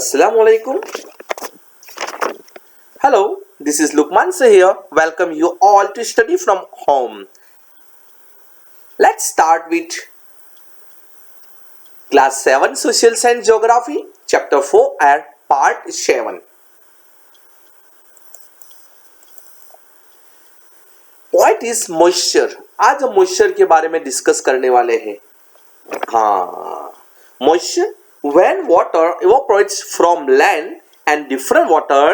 Assalamu alaikum. Hello, this is Lukman Sir here. Welcome you all to study from home. Let's start with class 7 Social Science Geography, chapter 4 and part 7. What is moisture? आज हम moisture के बारे में discuss करने वाले हैं. हाँ, moisture when water evaporates from land and different water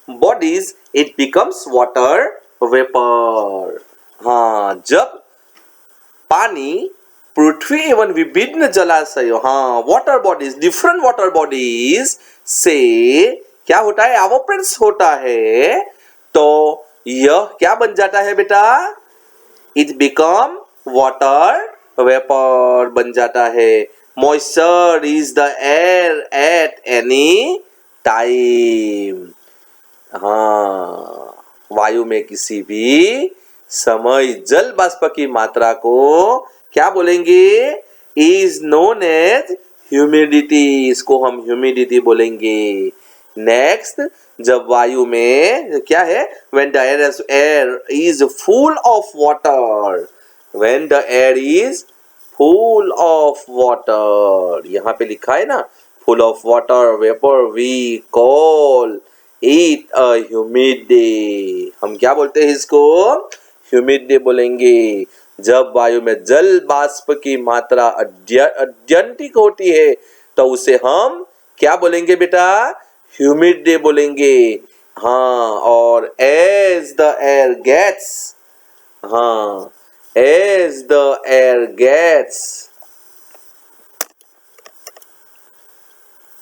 bodies it becomes water vapor. हाँ, जब पानी पृथ्वी एवं विभिन्न जलाशयों water bodies different water bodies से क्या होता है एवोपरेट्स होता है तो यह क्या बन जाता है बेटा इट बिकम वाटर वेपर बन जाता है. Moisture is the air at any time. वायु में किसी भी समय जल बाष्प की मात्रा को क्या बोलेंगे इज नोन एज ह्यूमिडिटी. इसको हम ह्यूमिडिटी बोलेंगे. नेक्स्ट जब वायु में क्या है when the air is full of water when the air is full of water यहाँ पे लिखा है ना full of water vapour we call it a humid day. हम क्या बोलते हैं इसको ह्यूमिड डे बोलेंगे. जब वायु में जल बाष्प की मात्रा अत्यधिक होती है तो उसे हम क्या बोलेंगे बेटा ह्यूमिड डे बोलेंगे. और as the air gets as the air gets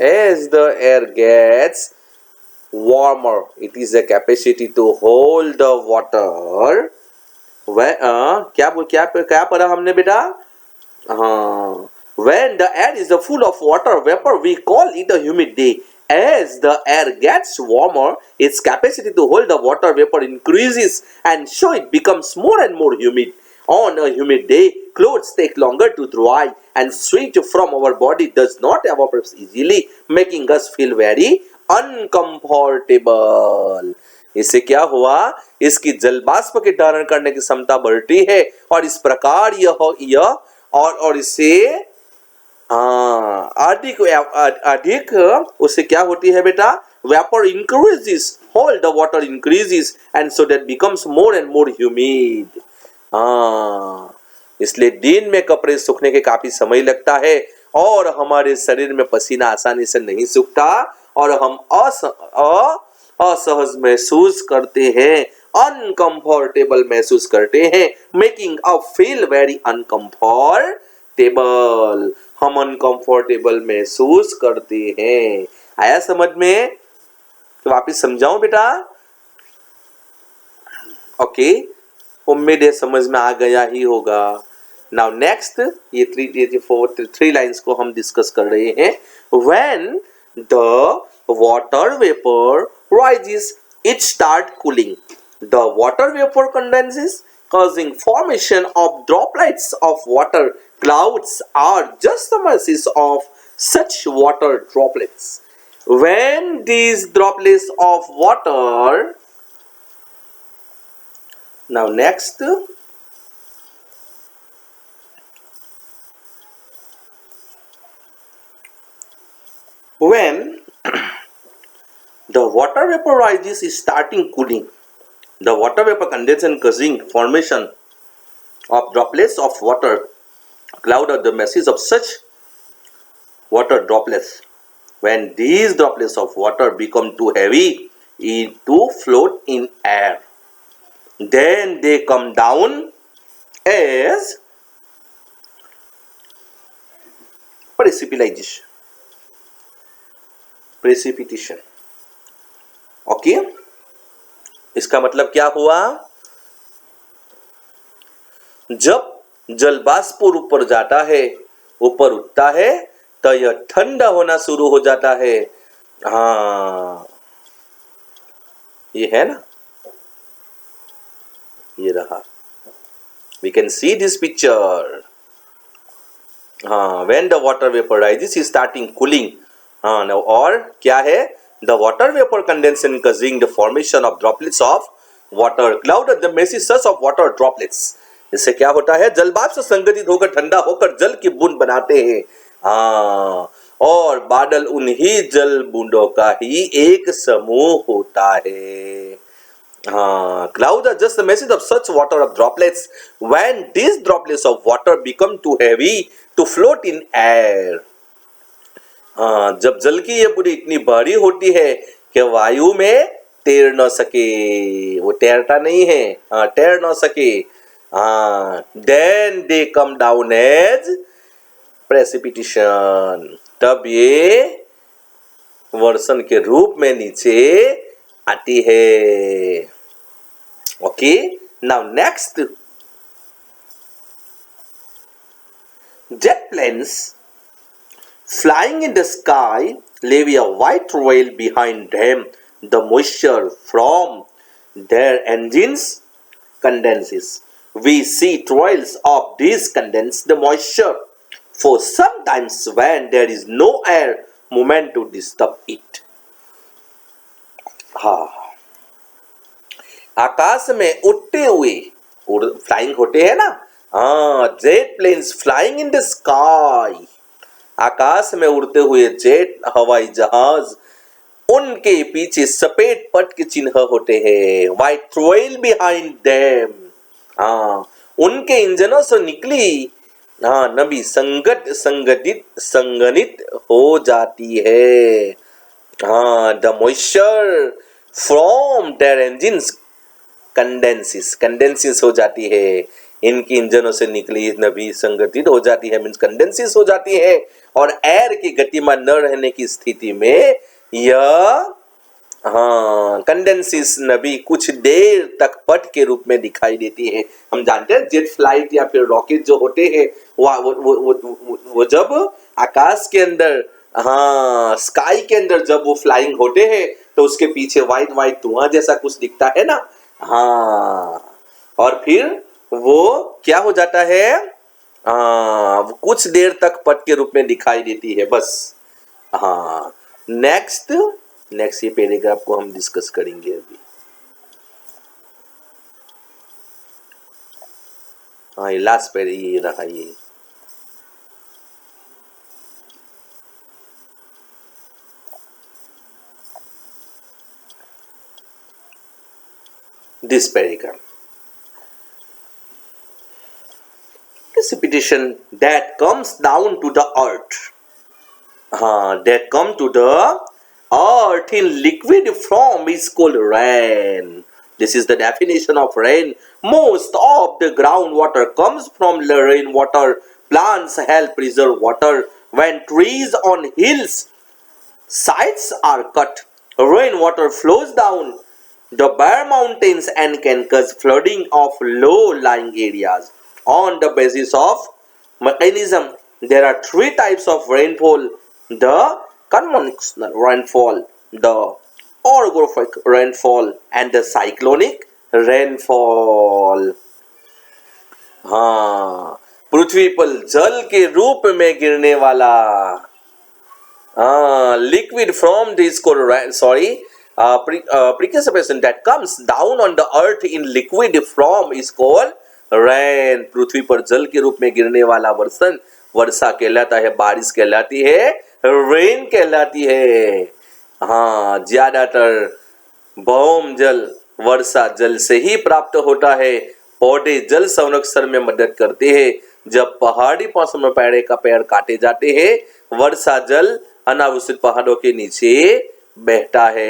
as the air gets warmer it is a capacity to hold the water क्या पढ़ा हमने बेटा when the air is full of water vapor we call it a humid day. As the air gets warmer its capacity to hold the water vapor increases and so it becomes more and more humid. On a humid day clothes take longer to dry and sweat from our body does not evaporate easily making us feel very uncomfortable. इससे क्या हुआ इसकी जल बाष्प के धारण करने की क्षमता बढ़ती है और इस प्रकार यह और इससे अधिक उससे क्या होती है बेटा vapor increases hold the water increases and so that becomes more and more humid. इसलिए दिन में कपड़े सूखने के काफी समय लगता है और हमारे शरीर में पसीना आसानी से नहीं सूखता और हम असहज महसूस करते हैं अनकंफर्टेबल महसूस करते हैं making us feel very uncomfortable. हम अनकंफर्टेबल महसूस करते हैं. आया समझ में तो वापिस समझाऊं बेटा ओके उम्मीद है समझ में आ गया ही होगा. नाउ नेक्स्ट ये थ्री लाइंस को हम डिस्कस कर रहे हैं. When the water vapour rises it start cooling. The water vapor condenses causing formation of droplets of water. Clouds are just the masses of such water droplets. When these droplets of water now next when the water vapor rises is starting cooling. The water vapor condensation causing formation of droplets of water. Cloud are the masses of such water droplets. When these droplets of water become too heavy to float in air, then they come down as precipitation. Okay इसका मतलब क्या हुआ जब जल बाष्प ऊपर जाता है ऊपर उठता है तो यह ठंडा होना शुरू हो जाता है. ये है ना ये रहा we can see this picture. When the water vapor rises is starting cooling हाँ now, और क्या है the water vapour condensation causing the formation of droplets of water cloud the meshes of water droplets इससे क्या होता है जलवाष्प से संगठित होकर ठंडा होकर जल की बूंद बनाते हैं हाँ और बादल उन्हीं जल बूंदों का ही एक समूह होता है clouds are just the message of such water of droplets when these droplets of water become too heavy to float in air जब जल की ये पूरी इतनी भारी होती है कि वायु में तैर न सके वो तैरता नहीं है तैर न सके then they come down as precipitation तब ये वर्षण के रूप में नीचे आती है okay now next jet planes flying in the sky leave a white trail behind them the moisture from their engines condenses we see trails of this condensed moisture for sometimes when there is no air movement to disturb it आकाश में उड़ते हुए flying होते हैं ना jet planes flying in the sky आकाश में उड़ते हुए जेट हवाई जहाज उनके पीछे सफेद पट के चिन्ह होते हैं व्हाइट ट्रेल बिहाइंड देम उनके इंजनों से निकली नमी संगठित हो जाती है the moisture from their engines condenses हो जाती है इनकी इंजनों से निकली नमी संगठित हो जाती है मीन्स कंडेंसिस हो जाती है और एयर की गतिमान न रहने की स्थिति में यह कंडेंसिस नमी कुछ देर तक पट के रूप में दिखाई देती है हम जानते हैं जेट फ्लाइट या फिर रॉकेट जो होते हैं वो जब आकाश के अंदर स्काई के अंदर जब वो फ्लाइंग होते हैं तो उसके पीछे व्हाइट धुआं जैसा कुछ दिखता है ना और फिर वो क्या हो जाता है कुछ देर तक पट के रूप में दिखाई देती है बस नेक्स्ट ये पैराग्राफ को हम डिस्कस करेंगे अभी ये लास्ट पैरा ये रहा ये this paragraph precipitation that comes down to the earth that come to the earth in liquid form is called rain this is the definition of rain most of the groundwater comes from the rainwater plants help preserve water when trees on hills sides are cut rainwater flows down the bare mountains and can cause flooding of low-lying areas. On the basis of mechanism, there are three types of rainfall: the conventional rainfall, the orographic rainfall, and the cyclonic rainfall. पृथ्वी पर जल के रूप में गिरने वाला liquid from this precipitation that comes down on the earth in liquid form is called rain पृथ्वी पर जल के रूप में गिरने वाला वर्षा कहलाता है बारिश कहलाती है रेन कहलाती है ज्यादातर भौम जल वर्षा जल से ही प्राप्त होता है पौधे जल संरक्षण में मदद करते हैं जब पहाड़ी पासों में पेड़ काटे जाते हैं वर्षा जल अनावृष्टित पहाड़ों के नीचे बहता है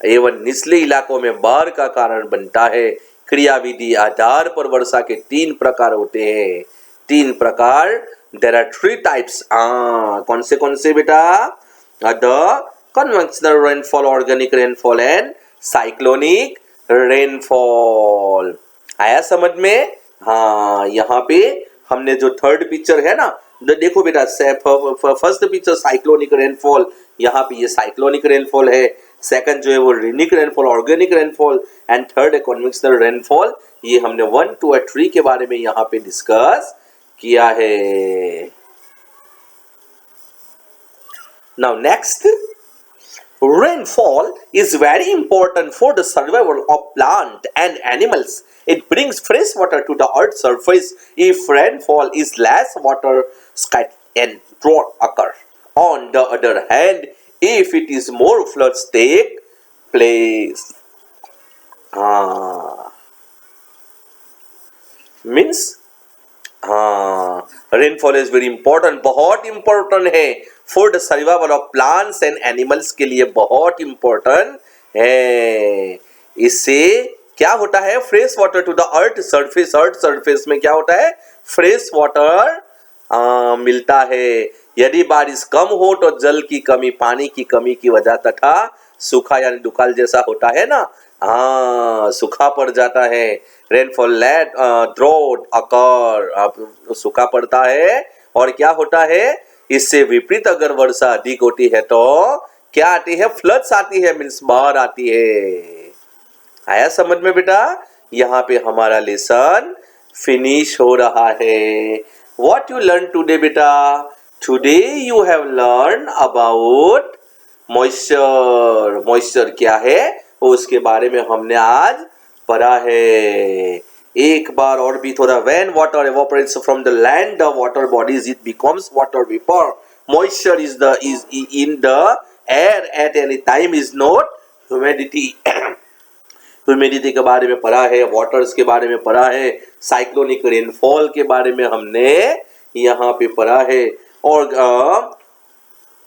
एवं निचले इलाकों में बाढ़ का कारण बनता है क्रियाविधि आधार पर वर्षा के 3 प्रकार होते हैं 3 प्रकार देयर आर 3 टाइप्स कौन से बेटा the conventional rainfall organic rainfall and cyclonic rainfall आया समझ में यहाँ पे हमने जो थर्ड पिक्चर है ना देखो बेटा फर्स्ट पिक्चर साइक्लोनिक रेनफॉल यहाँ पे ये साइक्लोनिक रेनफॉल है सेकंड जो है वो रेनिक rainfall organic rainfall and third है कन्वेंशनल रेनफॉल ये हमने 1 2 और 3 के बारे में यहाँ पे डिस्कस किया है Now next, rainfall is very important for the survival of plant and animals. It brings fresh water to the earth's surface. If rainfall is less, water scarcity and drought occur. On the other hand, if it is more, floods take place. Means rainfall is very important, बहुत important है for the survival of plants and animals के लिए बहुत important है। इससे क्या होता है, fresh water to the earth surface, earth surface में क्या होता है, फ्रेश वाटर मिलता है। यदि बारिश कम हो तो जल की कमी, पानी की कमी की वजह तथा सूखा यानी दुकाल जैसा होता है ना, सूखा पड़ जाता है। रेनफॉल लेट ड्रॉट अकर, सूखा पड़ता है। और क्या होता है, इससे विपरीत अगर वर्षा अधिक होती है तो क्या आती है, फ्लड्स आती है, मीन्स बाढ़ आती है। आया समझ में बेटा? यहाँ पे हमारा लेसन फिनिश हो रहा है। व्हाट यू लर्न टुडे बेटा? Today you have learn about moisture. Moisture क्या है उसके बारे में हमने आज पढ़ा है। एक बार और भी थोड़ा, when water evaporates from the land the water bodies it becomes water vapor. Moisture is in the air at any time is not humidity. Humidity के बारे में पढ़ा है, वाटर्स के बारे में पढ़ा है, साइक्लोनिक रेनफॉल के बारे में हमने यहाँ पे पढ़ा है, और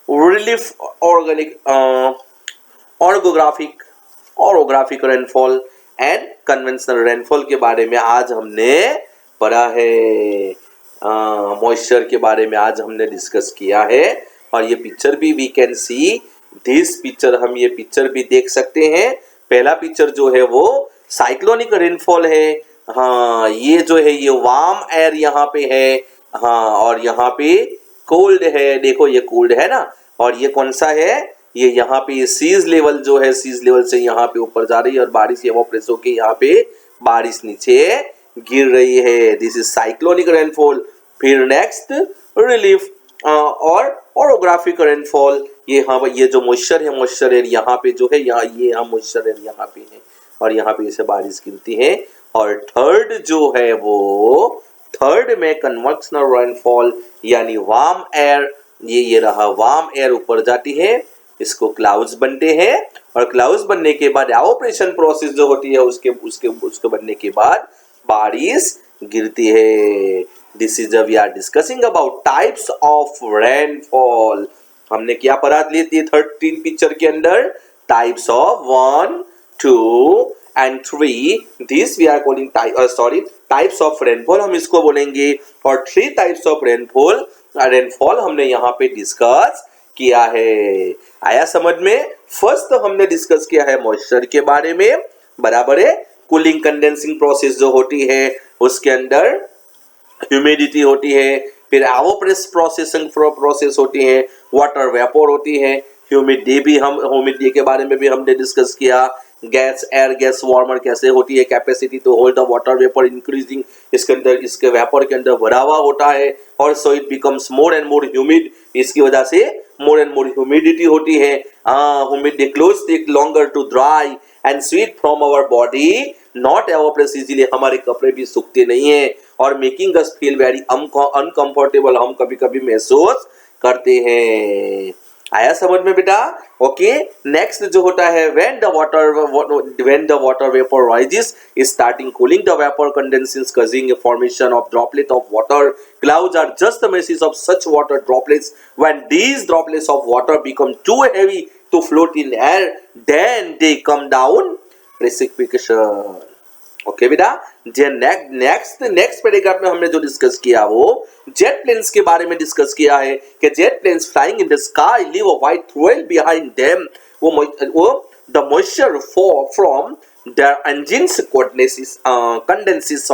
relief organic orographic rainfall and conventional rainfall के बारे में आज हमने पढ़ा है। मॉइस्चर के बारे में आज हमने डिस्कस किया है। और ये पिक्चर भी we can see this picture, हम ये पिक्चर भी देख सकते हैं। पहला पिक्चर जो है वो साइक्लोनिक रेनफॉल है। हाँ, ये जो है ये वार्म एयर यहाँ पे है। हाँ, और यहाँ पे कोल्ड है, देखो ये कोल्ड है ना। और ये कौन सा है, ये यहाँ पे सीज लेवल जो है, सीज लेवल से यहाँ पे ऊपर जा रही है और बारिश एवोपरेट होके यहाँ पे बारिश नीचे गिर रही है। This is cyclonic rainfall. फिर नेक्स्ट रिलीफ और ऑरोग्राफिक रेनफॉल। ये हाँ, ये जो मॉइस्चर है, मॉइस्चर एयर यहाँ पे जो है, यहाँ ये यहाँ मॉइस्चर एयर यहाँ पे है और यहाँ पे इसे बारिश गिरती है। और थर्ड जो है वो, थर्ड में कन्वेक्शनल रेनफॉल यानी वार्म एयर, ये रहा वार्म एयर ऊपर जाती है, इसको क्लाउड्स बनते हैं और क्लाउड्स बनने के बाद एवापोरेशन प्रोसेस जो होती है उसके बनने के बाद बारिश गिरती है। This is we are discussing about types of rainfall. हमने क्या पढ़ा थी 13 पिक्चर के अंदर, types of 1, 2 and 3, this we are calling types of rainfall हम इसको बोलेंगे। और 3 टाइप्स ऑफ रेनफॉल हमने यहाँ पे डिस्कस किया है। आया समझ में? फर्स्ट हमने डिस्कस किया है मॉइस्चर के बारे में, बराबर है। कूलिंग कंडेंसिंग प्रोसेस जो होती है उसके अंदर ह्यूमिडिटी होती है, फिर एवापोरेशन प्रोसेस होती है, वाटर वेपोर होती है, ह्यूमिडिटी के बारे में भी हमने डिस्कस किया। गैस, एयर गैस वार्मर कैसे होती है, capacity to hold the water vapour increasing, इसके अंदर इसके वेपर के अंदर बढ़ावा होता है और so it becomes more and more humid, इसकी वजह से मोर एंड मोर ह्यूमिडिटी होती है। Humidity clothes take longer to dry and sweat from our body, not evaporate easily, हमारे कपड़े भी सूखते नहीं है और making us feel very uncomfortable, हम कभी कभी महसूस करते हैं। आया समझ में बेटा? ओके, नेक्स्ट जो होता है when the water vapor rises is starting cooling the vapor condenses causing a formation of droplet of water. Clouds are just the masses of such water droplets. When these droplets of water become too heavy to float in air, then they come down precipitation. Okay बेटा, next paragraph में हमने जो discuss किया वो jet planes के बारे में discuss किया है कि jet planes flying in the sky leave a white trail behind them. वो the moisture from their engines condenses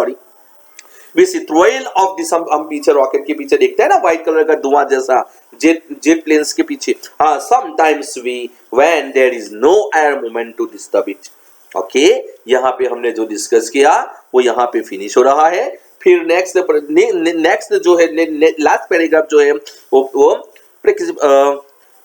we see trail of this, हम पीछे रॉकेट के पीछे देखते हैं ना व्हाइट कलर का धुआं जैसा जेट प्लेन्स के पीछे। हाँ, sometimes when there is no air movement to disturb it. Okay, यहाँ पे हमने जो डिस्कस किया वो यहाँ पे फिनिश हो रहा है। फिर नेक्स्ट जो है लास्ट पैराग्राफ जो है वो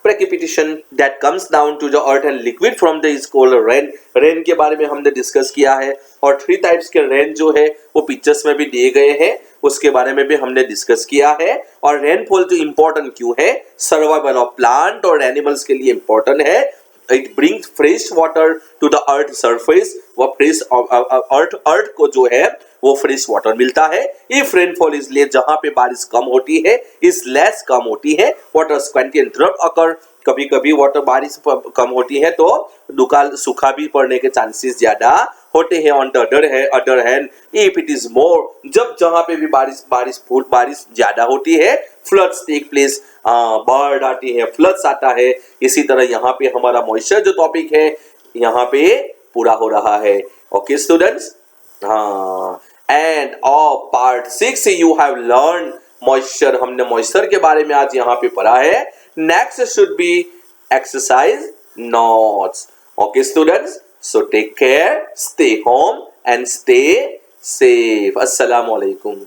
precipitation that comes down to the earth and liquid from the is called rain. Rain के बारे में हमने डिस्कस किया है और 3 टाइप्स के रेन जो है वो पिक्चर्स में भी दिए गए हैं, उसके बारे में भी हमने डिस्कस किया है। और रेनफॉल तो इंपॉर्टेंट क्यों है? सर्वाइवल ऑफ प्लांट और एनिमल्स के लिए इंपॉर्टेंट है। It brings fresh water to the earth surface. वो फ्रेश अर्थ को जो है वो फ्रेश वाटर मिलता है। इफ रेनफॉल इज लेस, जहां पे बारिश कम होती है, इज लेस कम होती है, वाटर स्क्वेंटी एंड ड्रॉप अकर, कभी कभी वाटर बारिश कम होती है तो दुकाल सूखा भी पड़ने के चांसेस ज्यादा होते हैं। On the other hand if it is more, जब जहां पे भी बारिश ज्यादा होती है, फ्लड्स टेक प्लेस, बाढ़ आती है, फ्लड्स आता है। इसी तरह यहाँ पे हमारा मॉइस्चर जो टॉपिक है यहाँ पे पूरा हो रहा है। ओके स्टूडेंट्स, हाँ, end of part 6 you have learn moisture. हमने मॉइस्चर के बारे में आज यहाँ पे पढ़ा है। Next should be exercise notes. Okay students, so take care, stay home and stay safe. अस्सलाम वालेकुम।